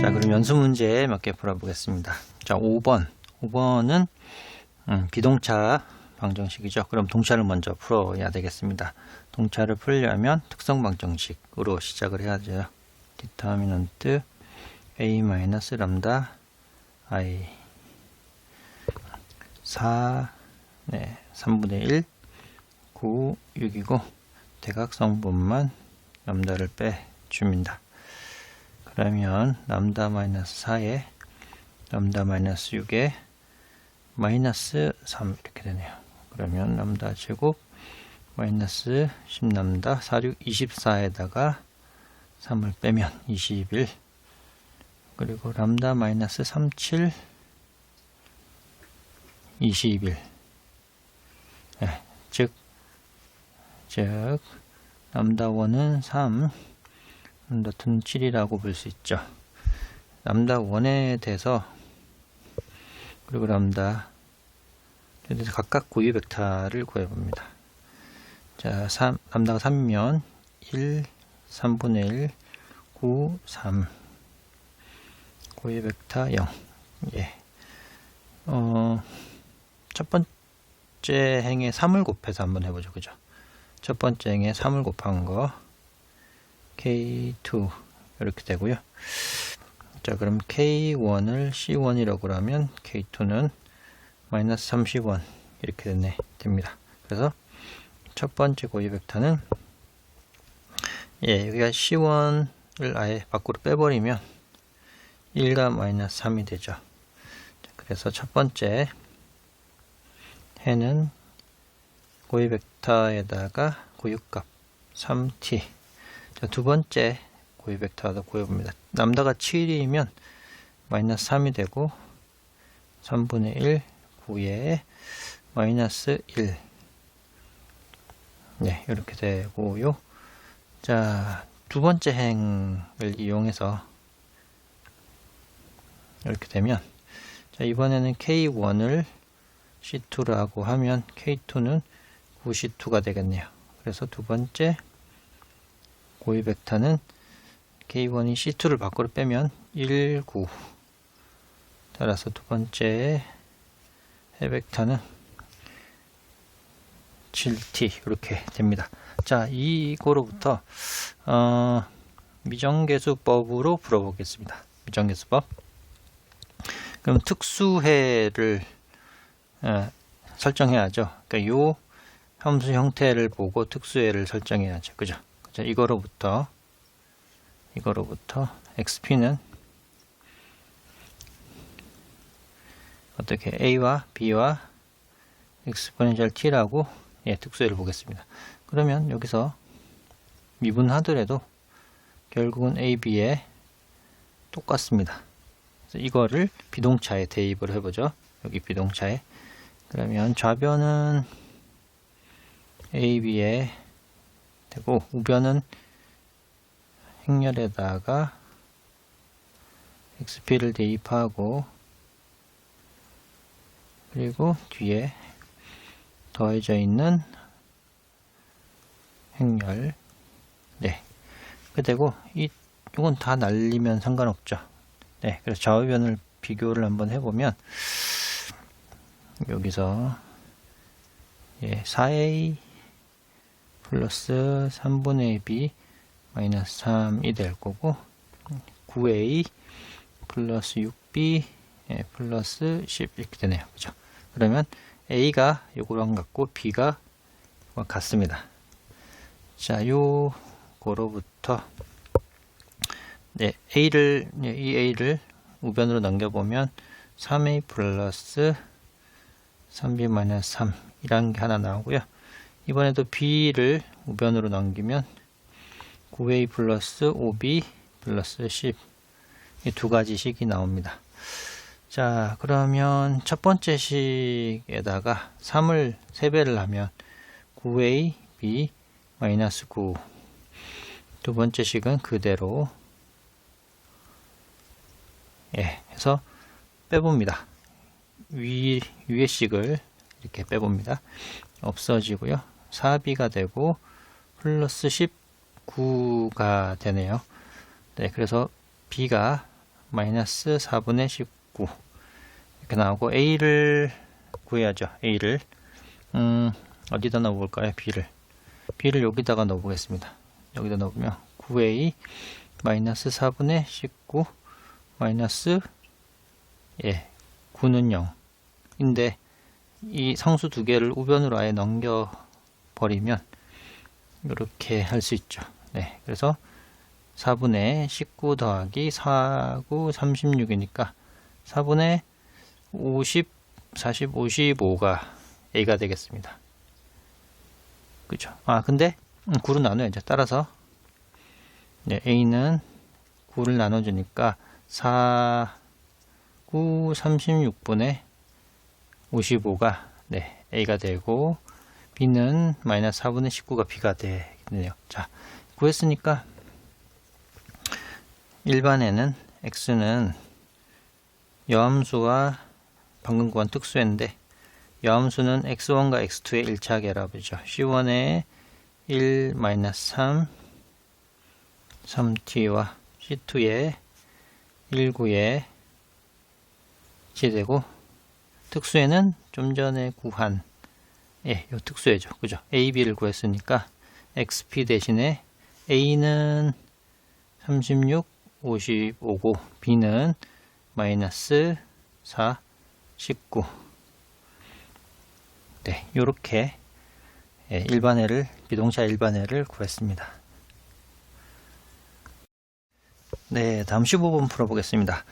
자, 그럼 연수 문제 몇 개 풀어보겠습니다. 자, 5번은 비동차 방정식이죠. 그럼 동차를 먼저 풀어야 되겠습니다. 동차를 풀려면 특성 방정식으로 시작을 해야죠. 디터미넌트 a 마이너스 람다 i 4 3분의 1 9 6이고 대각성분만 람다를 빼줍니다. 그러면 람다 마이너스 4에 람다 마이너스 6에 마이너스 3 이렇게 되네요. 그러면 람다 제곱 마이너스 10람다 46 24에다가 3을 빼면 21 그리고 람다 마이너스 37 21 즉 람다 1은 3 람다 2는 7이라고 볼 수 있죠. 람다 1에 대해서 그리고 람다에 대해서 각각 고유 벡터를 구해봅니다. 자, 람다가 3이면 1, 3분의 1, 9, 3 고유 벡터 0 첫 번째 행에 3을 곱해서 한번 해보죠. 그죠? 첫 번째 행에 3을 곱한 거 K2 이렇게 되고요. 자, 그럼 K1을 C1이라고 하면 K2는 마이너스 30원 이렇게 됩니다. 그래서 첫 번째 고유 벡터는 여기가 C1을 아예 밖으로 빼버리면 1과 마이너스 3이 되죠. 그래서 첫 번째 해는 고유 벡터에다가 고유값 3t. 자, 두 번째 고유 벡터도 구해봅니다. 람다가 7이면 마이너스 3이 되고 3분의 1 9에 마이너스 1 이렇게 되고요. 자, 두 번째 행을 이용해서 이렇게 되면 자, 이번에는 K1을 C2라고 하면 K2는 9C2가 되겠네요. 그래서 두 번째 고유 벡터는 K1이 C2를 밖으로 빼면 1, 9 따라서 두 번째 해 벡터는 7t 이렇게 됩니다. 자, 이거로부터 미정계수법으로 풀어보겠습니다. 미정계수법. 그럼 특수해를 설정해야죠. 그러니까 요 함수 형태를 보고 특수해를 설정해야죠. 그죠? 이거로부터 xp는 어떻게 a와 b와 exponential t라고 특수해를 보겠습니다. 그러면 여기서 미분하더라도 결국은 a, b에 똑같습니다. 그래서 이거를 비동차에 대입을 해보죠. 여기 비동차에. 그러면 좌변은 a, b에 되고 우변은 행렬에다가 xp를 대입하고 그리고 뒤에 더해져 있는 행렬 그 되고 이건 다 날리면 상관없죠. 그래서 좌우변을 비교를 한번 해보면 여기서 4a 플러스 3분의 b 마이너스 3이 될 거고 9a 플러스 6b 플러스 10 이렇게 되네요. 그죠? 그러면 a가 요거랑 같고 b가 같습니다. 자, 요거로부터 이 a를 우변으로 넘겨보면 3a 플러스 3b 마이너스 3 이란 게 하나 나오고요. 이번에도 b를 우변으로 넘기면 9a 플러스 5b 플러스 10 이 두 가지 식이 나옵니다. 자, 그러면 첫 번째 식에다가 3을 3배를 하면 9a b 마이너스 9 두 번째 식은 그대로 해서 빼봅니다. 위의 식을 이렇게 빼봅니다. 없어지고요. 4b가 되고 플러스 19가 되네요. 네, 그래서 b가 마이너스 4분의 19 이렇게 나오고 a를 구해야죠. a를 어디다 넣어볼까요? b를 여기다가 넣어보겠습니다. 여기다 넣으면 9a 마이너스 4분의 19 마이너스 9는 0인데 이 상수 두 개를 우변으로 아예 넘겨 버리면 이렇게 할 수 있죠. 네, 그래서 4분의 19 더하기 4구 36이니까 4분의 50, 40, 55가 a가 되겠습니다. 그죠? 근데 9로 나눠야죠. 따라서 a는 9를 나눠주니까 4, 9, 36분의 55가 a가 되고 b는 마이너스 4분의 19가 b가 되네요. 자, 구했으니까 일반에는 x는 여함수와 방금 구한 특수인데 여함수는 x1과 x2의 1차 결합이죠. c1의 1, 3, 3t와 c2의 1, 9의 되고 특수에는 좀 전에 구한 요 특수에죠. 그죠? a, b를 구했으니까 xp 대신에 a는 36, 55고 b는 마이너스 4, 19 네, 요렇게 일반회를 비동차 일반회를 구했습니다. 네, 다음 15번 풀어보겠습니다.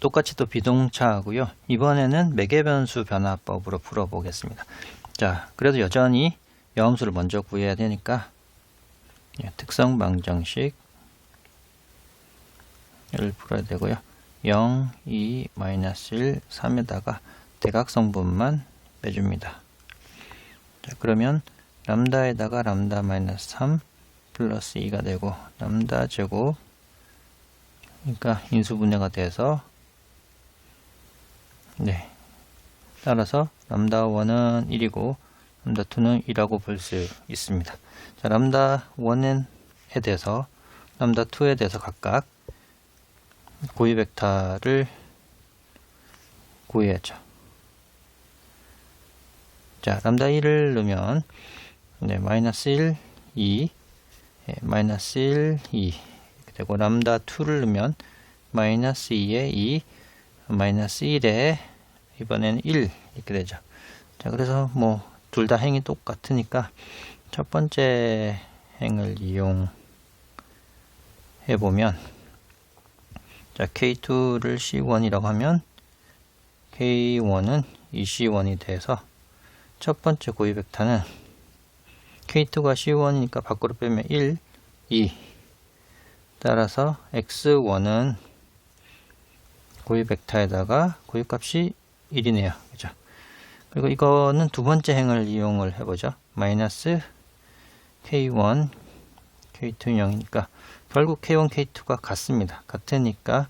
똑같이 또 비동차하고요. 이번에는 매개변수 변화법으로 풀어보겠습니다. 자, 그래도 여전히 여함수를 먼저 구해야 되니까 특성 방정식 을 풀어야 되고요. 0, 2, 마이너스 1, 3에다가 대각성분만 빼줍니다. 자, 그러면 람다에다가 람다 마이너스 3 플러스 2가 되고 람다 제곱 그러니까 인수분해가 돼서 따라서 람다 1은 1이고 람다 2는 2라고 볼 수 있습니다. 자, 람다 1에 대해서 람다 2에 대해서 각각 고유 벡터를 구해야죠. 자, 람다 1을 넣으면 마이너스 1, 2, 마이너스 1, 2 이렇게 되고 람다 2를 넣으면 마이너스 2에 2, 마이너스 1에 이번에는 1 이렇게 되죠. 자, 그래서 뭐 둘 다 행이 똑같으니까 첫 번째 행을 이용해 보면 자, K2를 C1이라고 하면 K1은 EC1이 돼서 첫 번째 고유 벡터는 K2가 C1이니까 밖으로 빼면 1, 2 따라서 X1은 고유 벡터에다가 고유 값이 1이네요. 그죠? 그리고 이거는 두 번째 행을 이용을 해보죠. 마이너스 K1, K2 0이니까 결국 K1, K2가 같습니다. 같으니까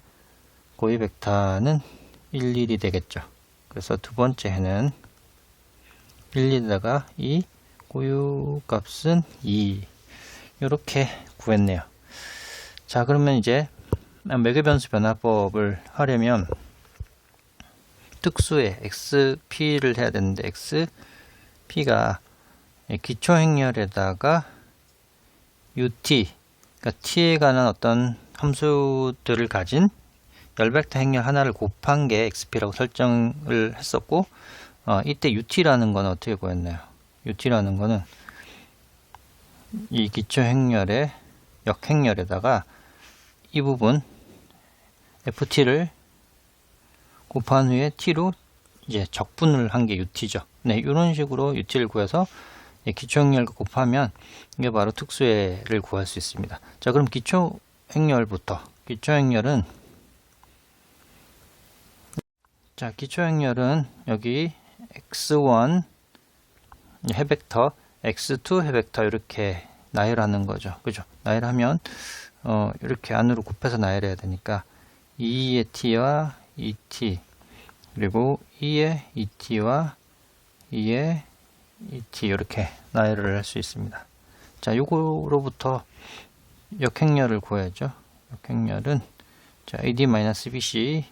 고유 벡터는 1, 1이 되겠죠. 그래서 두 번째 해는 1, 2에다가 이 고유 값은 2 이렇게 구했네요. 자, 그러면 이제 매개변수 변화법을 하려면 특수의 XP를 해야 되는데 XP가 기초행렬에다가 UT 그러니까 t에 관한 어떤 함수들을 가진 열벡터 행렬 하나를 곱한 게 xp라고 설정을 했었고 이때 ut라는 건 어떻게 구했나요? ut라는 거는 이 기초 행렬의 역행렬에다가 이 부분 ft를 곱한 후에 t로 이제 적분을 한 게 ut죠. 네, 이런 식으로 ut를 구해서 기초행렬과 곱하면 이게 바로 특수회를 구할 수 있습니다. 자, 그럼 기초행렬부터 기초행렬은 여기 x1 해벡터 x2 해벡터 이렇게 나열하는 거죠. 그죠? 나열하면 이렇게 안으로 곱해서 나열해야 되니까 2의 t와 2t 그리고 2의 2t와 2의 2t 이렇게 나열을 할 수 있습니다. 자, 요거로부터 역행렬을 구해야죠. 역행렬은 자, AD-BC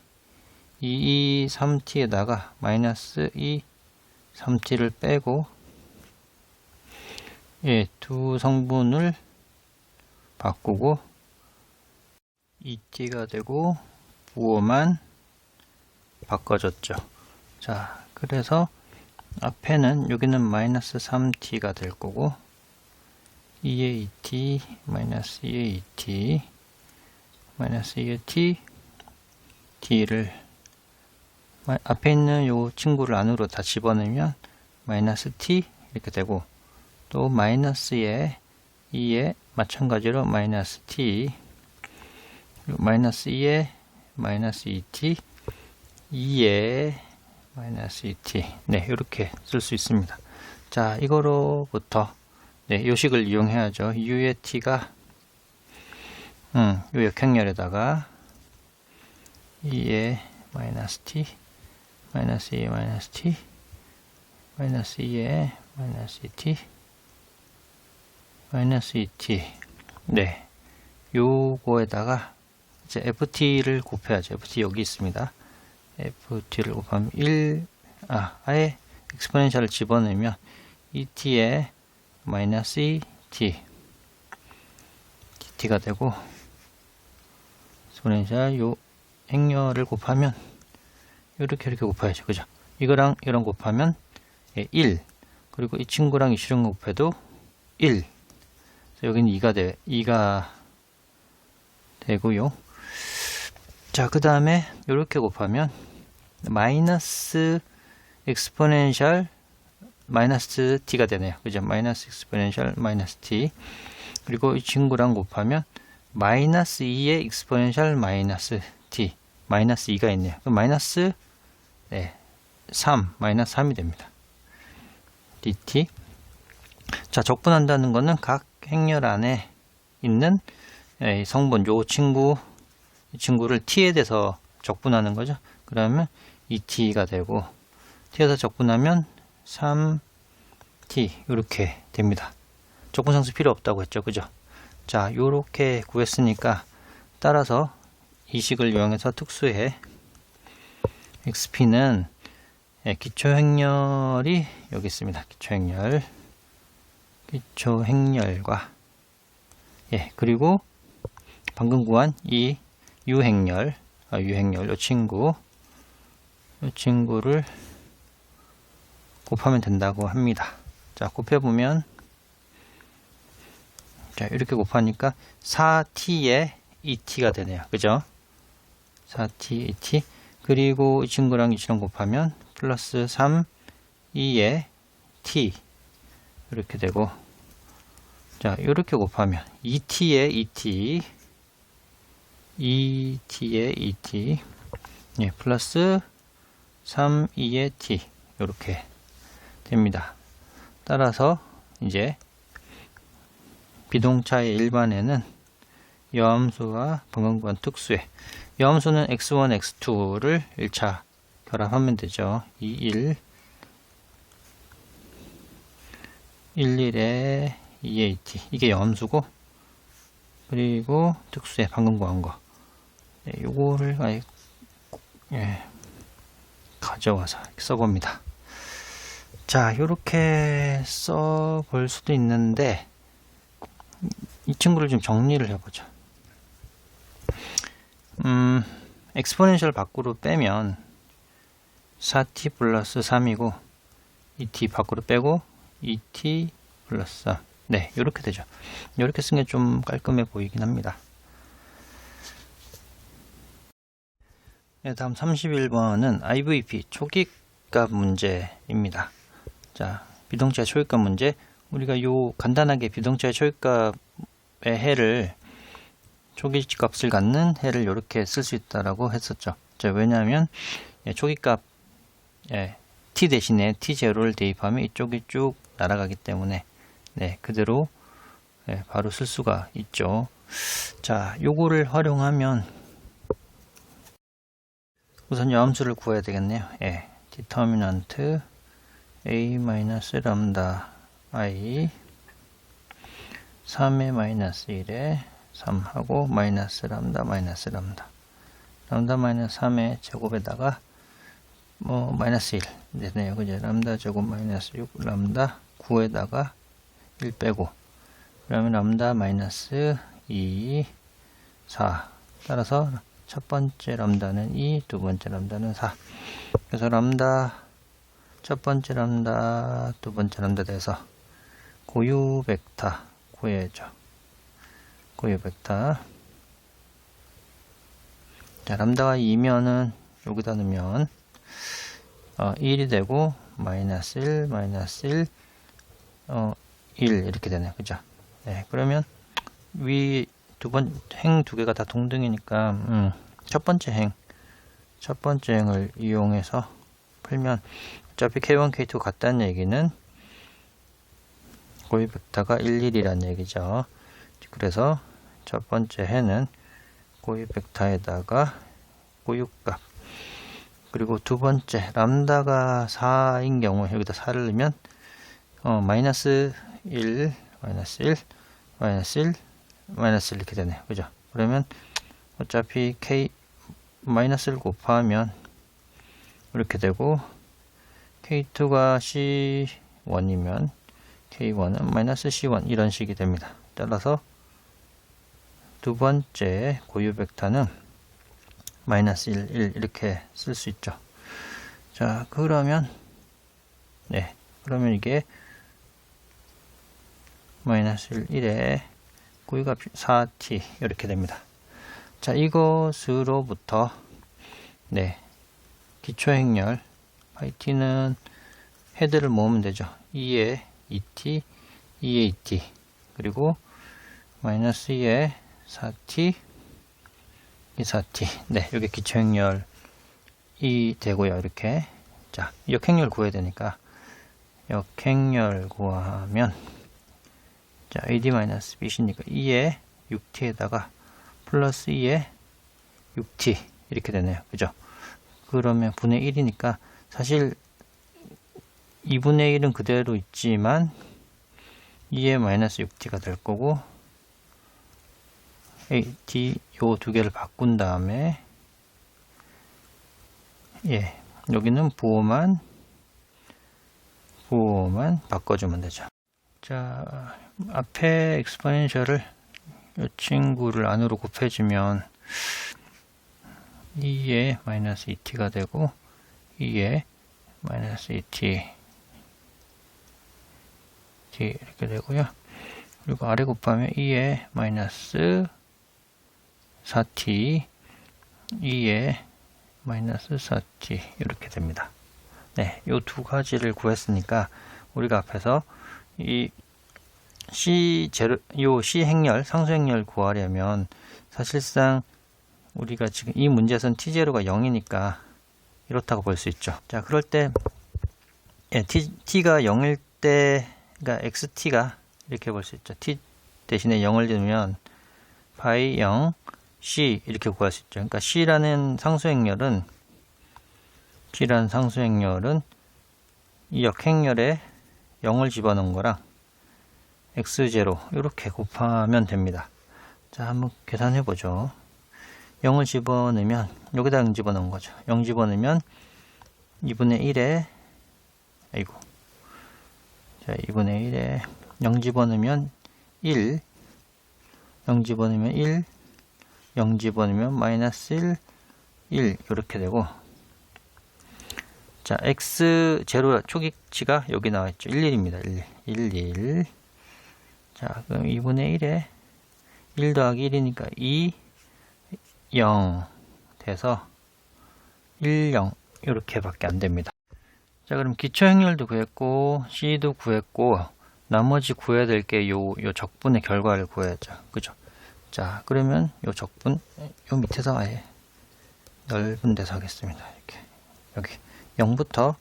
2E3T에다가 마이너스 2, 3T를 빼고 예, 두 성분을 바꾸고 2T가 되고 부호만 바꿔줬죠. 자, 그래서 앞에는 여기는 마이너스 3T가 될 거고 2의 2T 마이너스 2의 2T 마이너스 2의 T T를 앞에 있는 요 친구를 안으로 다 집어넣으면 마이너스 T 이렇게 되고 또 마이너스에 2에 마찬가지로 마이너스 T 마이너스 2에 마이너스 2T 2에 마이너스 2T 네, 이렇게 쓸 수 있습니다. 자, 이거로부터 네, 요식을 이용해야죠. U의 T가 요 역행렬에다가 2에 마이너스 T 마이너스 2에 마이너스 T 마이너스 2에 마이너스 2T 마이너스 2T 네, 요거에다가 이제 FT를 곱해야죠. FT 여기 있습니다. FT를 곱하면 1 아예 익스포넨셜을 집어넣으면 2T에 마이너스 2T DT가 되고 익스포넨셜 요 행렬을 곱하면 이렇게 곱해야죠. 그죠? 이거랑 이런 곱하면 1 그리고 이 친구랑 이 실행 곱해도 1 여기는 2가 되고요. 자, 그 다음에 이렇게 곱하면 마이너스 익스포넨셜 마이너스 t가 되네요. 그죠? 마이너스 익스포넨셜 마이너스 t 그리고 이 친구랑 곱하면 마이너스 2의 익스포넨셜 마이너스 t 마이너스 2가 있네요. 그럼 마이너스 3 마이너스 3이 됩니다. dt 자, 적분한다는 거는 각 행렬 안에 있는 성분 요 친구 이 친구를 t에 대해서 적분하는 거죠. 그러면 2t가 되고 t에서 적분하면 3t 이렇게 됩니다. 적분상수 필요 없다고 했죠. 그죠? 자, 요렇게 구했으니까 따라서 이 식을 이용해서 특수해 xp는 기초행렬이 여기 있습니다. 기초행렬과 그리고 방금 구한 이 유행렬 요 친구를 곱하면 된다고 합니다. 자, 곱해보면 자, 이렇게 곱하니까 4t에 2t가 되네요. 그죠? 4t, 2t 그리고 이 친구랑 이 친구 곱하면 플러스 3, 2에 t 이렇게 되고 자, 이렇게 곱하면 2t에 2t 2t에 2t 플러스 3, 2에 t 이렇게 됩니다. 따라서 이제 비동차의 일반에는 여함수와 분광구간 특수에 여함수는 x1, x2를 1차 결합하면 되죠. 21, 11에 2at 이게 여함수고 그리고 특수에 방금 구한 거 요거를 아예 가져와서 써봅니다. 자, 요렇게 써볼 수도 있는데 이 친구를 좀 정리를 해보죠. 엑스포넨셜 밖으로 빼면 4t 플러스 3이고 2t 밖으로 빼고 2t 플러스 3 네, 요렇게 되죠. 요렇게 쓴 게 좀 깔끔해 보이긴 합니다. 네, 다음 31번은 IVP 초기값 문제입니다. 자, 비동차의 초기값 문제. 우리가 요 간단하게 비동차의 초기값의 해를 초기값을 갖는 해를 이렇게 쓸 수 있다라고 했었죠. 자, 왜냐하면 초기값 t 대신에 t0를 대입하면 이쪽이 쭉 날아가기 때문에 네, 그대로 바로 쓸 수가 있죠. 자, 요거를 활용하면 우선 여함수를 구해야 되겠네요. 디터미넌트 a-람다 i 3의 마이너스 1에 3하고 마이너스 람다 마이너스 람다 마이너스 3의 제곱에다가 마이너스 1 되네요. 그죠? 람다 제곱 마이너스 6 람다 9에다가 1 빼고 그러면 람다 마이너스 2 4 따라서 첫 번째 람다는 2 두 번째 람다는 4 그래서 람다 첫 번째 람다 두 번째 람다 돼서 고유 벡터 구해야죠. 고유 벡터. 자, 람다가 2면은 여기다 넣으면 1이 되고 마이너스 1 마이너스 1 1 이렇게 되네요. 그죠? 네, 그러면 위 행 두 개가 다 동등이니까 첫 번째 행을 이용해서 풀면 어차피 K1, K2 같다는 얘기는 고유 벡터가 1, 1이라는 얘기죠. 그래서 첫 번째 해는 고유 벡터에다가 고유값 그리고 두 번째 람다가 4인 경우 여기다 4를 넣으면 마이너스 1 마이너스 1 마이너스 1 마이너스 1 이렇게 되네요. 그죠? 그러면 어차피 K 마이너스를 곱하면 이렇게 되고 K2가 C1이면 K1은 마이너스 C1 이런 식이 됩니다. 따라서 두 번째 고유 벡터는 마이너스 1, 1 이렇게 쓸 수 있죠. 자, 그러면 그러면 이게 마이너스 1, 1에 고유값 4t 이렇게 됩니다. 자, 이것으로부터 기초행렬 t는 헤드를 모으면 되죠. 2에 2t 2에 2t 그리고 마이너스 2에 4t 4t 이게 기초행렬이 되고요. 이렇게 자, 역행렬 구해야 되니까 역행렬 구하면 자, AD-BC니까 2에 6t에다가 플러스 2에 6t 이렇게 되네요. 그죠? 그러면 분의 1이니까 사실 2분의 1은 그대로 있지만 2에 마이너스 6t가 될 거고 AD 요 두 개를 바꾼 다음에 여기는 부호만 바꿔주면 되죠. 자, 앞에 엑스포넨셜을 이 친구를 안으로 곱해주면 2에 마이너스 2t가 되고 2에 마이너스 2t 이렇게 되고요. 그리고 아래 곱하면 2에 마이너스 4t 2에 마이너스 4t 이렇게 됩니다. 네, 요 두 가지를 구했으니까 우리가 앞에서 이 요 C 행렬, 상수 행렬 구하려면 사실상 우리가 지금 이 문제에서는 t0가 0이니까 이렇다고 볼 수 있죠. 자, 그럴 때 t가 0일 때 그러니까 xt가 이렇게 볼 수 있죠. t 대신에 0을 넣으면 파이 0 c 이렇게 구할 수 있죠. 그러니까 c라는 상수 행렬은 이 역행렬에 0을 집어넣은 거랑 x0 이렇게 곱하면 됩니다. 자, 한번 계산해 보죠. 0을 집어넣으면 여기다 0 집어넣은 거죠. 0 집어넣으면 2분의 1에 2분의 1에 0 집어넣으면 1 0 집어넣으면 1 0 집어넣으면 마이너스 1 1 이렇게 되고 자, x0 초기치가 여기 나와있죠. 1, 1입니다. 1, 1 자, 그럼 2분의 1에 1 더하기 1이니까 2 0 돼서 1, 0 이렇게 밖에 안 됩니다. 자, 그럼 기초행렬도 구했고 C도 구했고 나머지 구해야 될 게 요 적분의 결과를 구해야죠. 그죠? 자, 그러면 요 적분 요 밑에서 아예 넓은 데서 하겠습니다. 이렇게 여기 0부터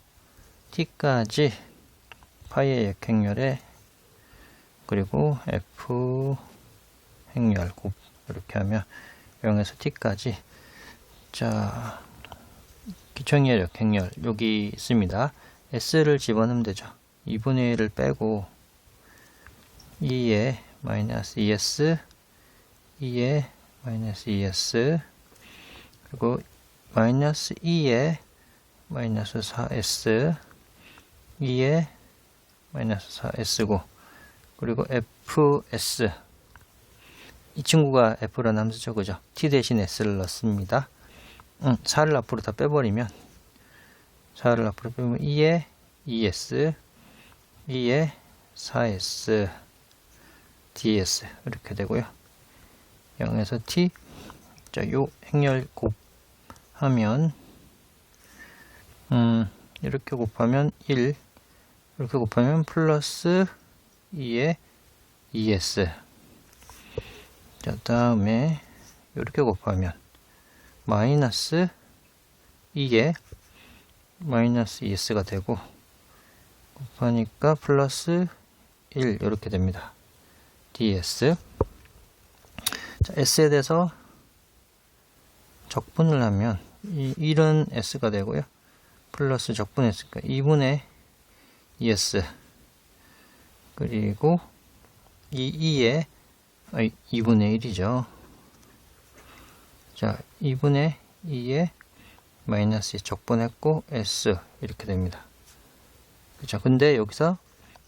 t까지 파이의 역행렬에 그리고 f 행렬 곱 이렇게 하면 0에서 t까지 자, 기초행렬 역행렬 여기 있습니다. s를 집어넣으면 되죠. 2분의 1을 빼고 2에 마이너스 2s, 2에 마이너스 2s, 그리고 마이너스 2에 마이너스 4s, 2에 마이너스 4s고, 그리고 fs, 이 친구가 f라는 함수죠, 그죠? t 대신 s를 넣습니다. 4를 앞으로 다 빼버리면 2에 2s, 2에 4s, ds 이렇게 되고요. 0에서 t, 자, 요 행렬 곱하면 이렇게 곱하면 1, 이렇게 곱하면 플러스 2에 2s, 자, 다음에 이렇게 곱하면 마이너스 2에 마이너스 2s가 되고, 곱하니까 플러스 1 이렇게 됩니다. ds. 자, s에 대해서 적분을 하면 이 1은 s가 되고요. 플러스 적분 s니까 2분의 2s, 그리고 이 2에 2분의 1이죠. 자, 2분의 2에 마이너스 적분했고 s 이렇게 됩니다. 그죠? 근데 여기서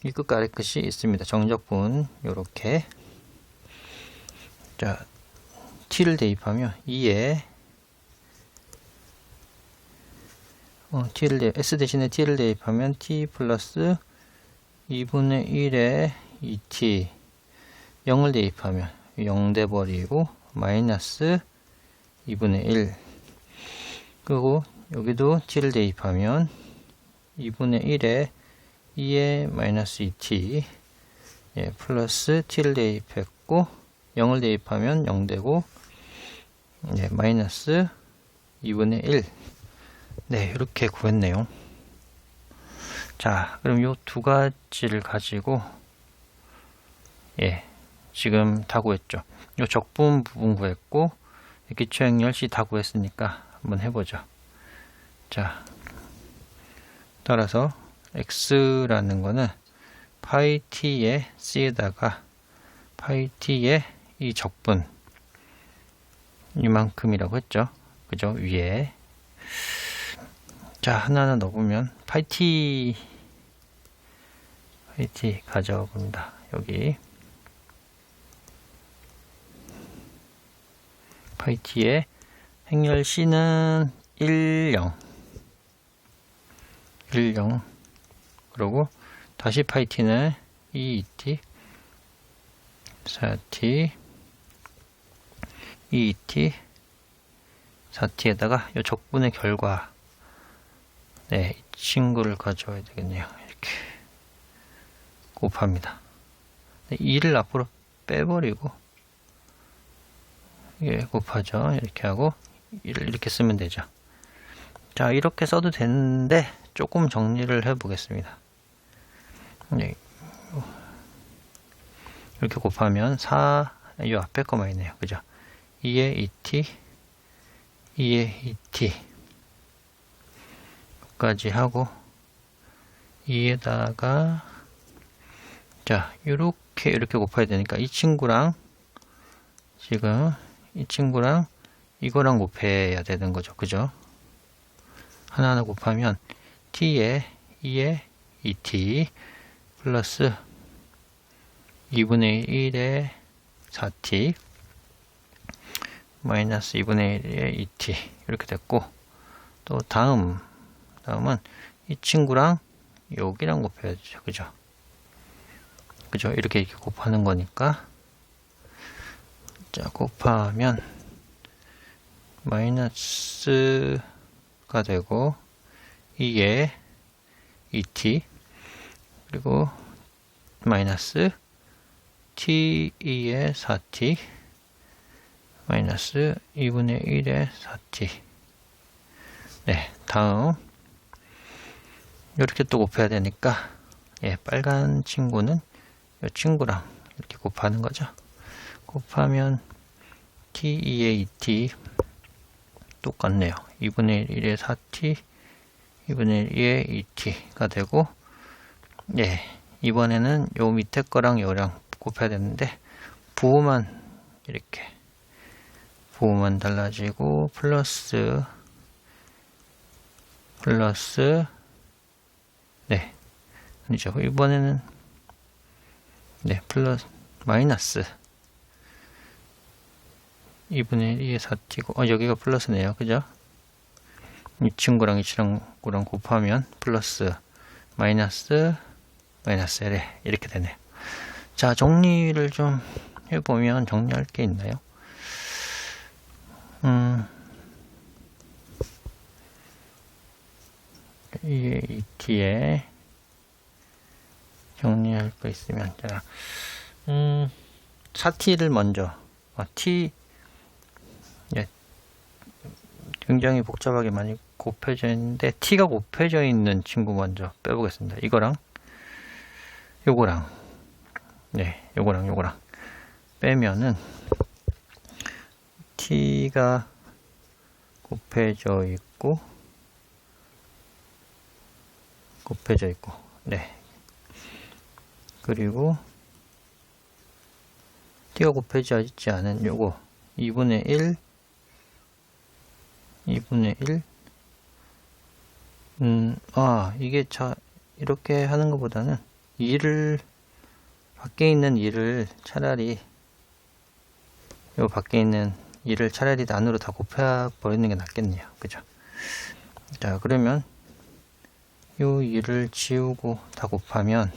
이 끝과 아래 끝이 있습니다. 정적분 요렇게. 자, t를 대입하면 2에 s 대신에 t를 대입하면 t 플러스 2분의 1에 2t, 0을 대입하면 0 돼버리고 마이너스 2분의 1, 그리고 여기도 t를 대입하면 2분의 1에 2에 마이너스 2t, 예, 플러스 t를 대입했고 0을 대입하면 0 되고, 예, 마이너스 2분의 1. 네, 이렇게 구했네요. 자, 그럼 요 두 가지를 가지고, 예, 지금 다 구했죠. 요 적분 부분 구했고, 기초행렬 C 다 구했으니까 한번 해보죠. 자, 따라서 x라는 거는 파이 t의 c에다가 파이 t의 이 적분 이만큼이라고 했죠. 그죠? 위에. 자, 하나하나 넣어보면 파이 t 가져봅니다. 여기 파이 t의 행렬 C는 1, 0 그리고 다시 파이 t는 2t 4t 2t 4t에다가 이 적분의 결과, 네, 이 친구를 가져와야 되겠네요. 이렇게 곱합니다. 2를 앞으로 빼버리고, 예, 곱하죠. 이렇게 하고 1을 이렇게 쓰면 되죠. 자, 이렇게 써도 되는데 조금 정리를 해 보겠습니다. 네, 이렇게 곱하면 4, 이 앞에 거만 있네요. 그죠? 2에 2t, 2에 2t 까지 하고, 2에다가 자, 이렇게 곱해야 되니까 이 친구랑 지금 이 친구랑 이거랑 곱해야 되는 거죠. 그죠? 하나하나 곱하면 t에 2에 2t 플러스 2분의 1에 4t 마이너스 2분의 1에 2t 이렇게 됐고, 또 다음은 이 친구랑 여기랑 곱해야죠. 그죠? 그죠? 이렇게 곱하는 거니까, 자, 곱하면 마이너스가 되고 2에 2t 그리고 마이너스 t2에 4t 마이너스 2분의 1에 4t. 네, 다음 이렇게 또 곱해야 되니까, 예, 빨간 친구는 이 친구랑 이렇게 곱하는 거죠. 곱하면 t2에 2t 똑같네요. 2분의 1에 4t 2분의 1에 2t가 되고, 예, 이번에는 요 밑에 거랑 요랑 곱해야 되는데 부호만 이렇게 부호만 달라지고 플러스 네 아니죠. 이번에는 네 플러스 마이너스 2분의 1의 4t고 여기가 플러스네요. 그죠? 이 친구랑 이 친구랑 곱하면 플러스 마이너스 L에 이렇게 되네요. 자, 정리를 좀 해보면 정리할 게 있나요? 이 t에 정리할 거 있으면 자, 4t를 먼저 t 예, 굉장히 복잡하게 많이 곱해져 있는데 t가 곱해져 있는 친구 먼저 빼보겠습니다. 이거랑 요거랑 네 요거랑 빼면은 t가 곱해져 있고 네 그리고 t가 곱해져 있지 않은 요거 2분의 1 이게 이렇게 하는 것보다는 2를 밖에 있는 2를 차라리 요 밖에 있는 2를 차라리 안으로 다 곱해 버리는 게 낫겠네요. 그죠? 자, 그러면 요 2를 지우고 다 곱하면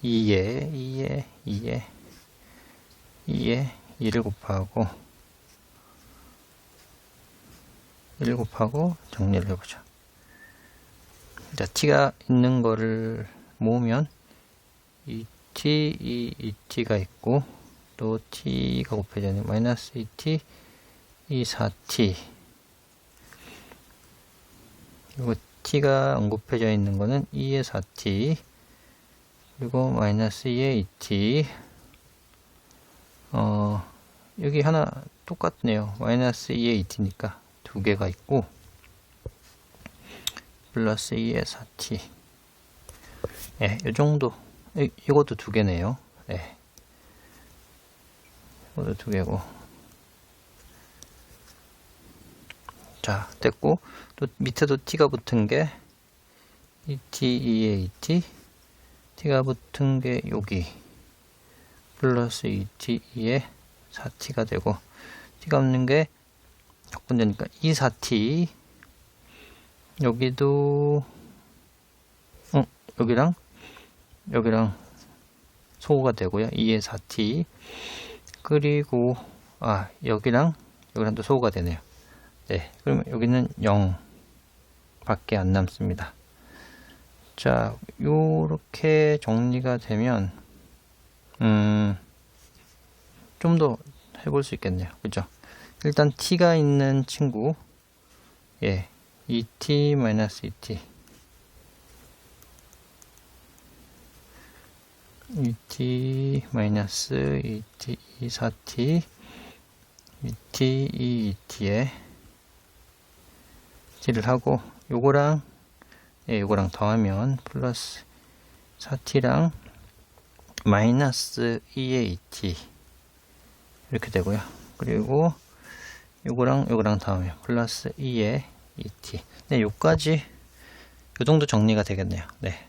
2에 2를 곱하고 1 곱하고 정리를 해보죠. 자, t가 있는 거를 모으면 2t, 2t가 있고 또 t가 곱해져 있는 마이너스 2t, 4t 그리고 t가 안 곱해져 있는 거는 2의 4t 그리고 마이너스 2의 2t 여기 하나 똑같네요. 마이너스 2의 2t니까 두 개가 있고 플러스 2의 4t 예, 이 정도 이것도 두 개네요. 네, 이것도 두 개고 자 됐고 또 밑에도 t가 붙은 게 2t, 2의 2t t가 붙은 게 여기 플러스 2t, 2의 4t가 되고 t가 없는 게 적분되니까 2, 4t 여기도 여기랑 소호가 되고요. 2의 4t 그리고 여기랑 또 소호가 되네요. 네, 그러면 여기는 0 밖에 안 남습니다. 자, 요렇게 정리가 되면 좀 더 해볼 수 있겠네요. 그죠? 일단 t가 있는 친구 2t 마이너스 2t 2t 마이너스 2t 4t 2t 2t에 t를 하고 요거랑 더하면 플러스 4t랑 마이너스 2의 2t 이렇게 되고요. 그리고 요거랑 더하면 플러스 2의 2t 네, 요까지 요 정도 정리가 되겠네요. 네.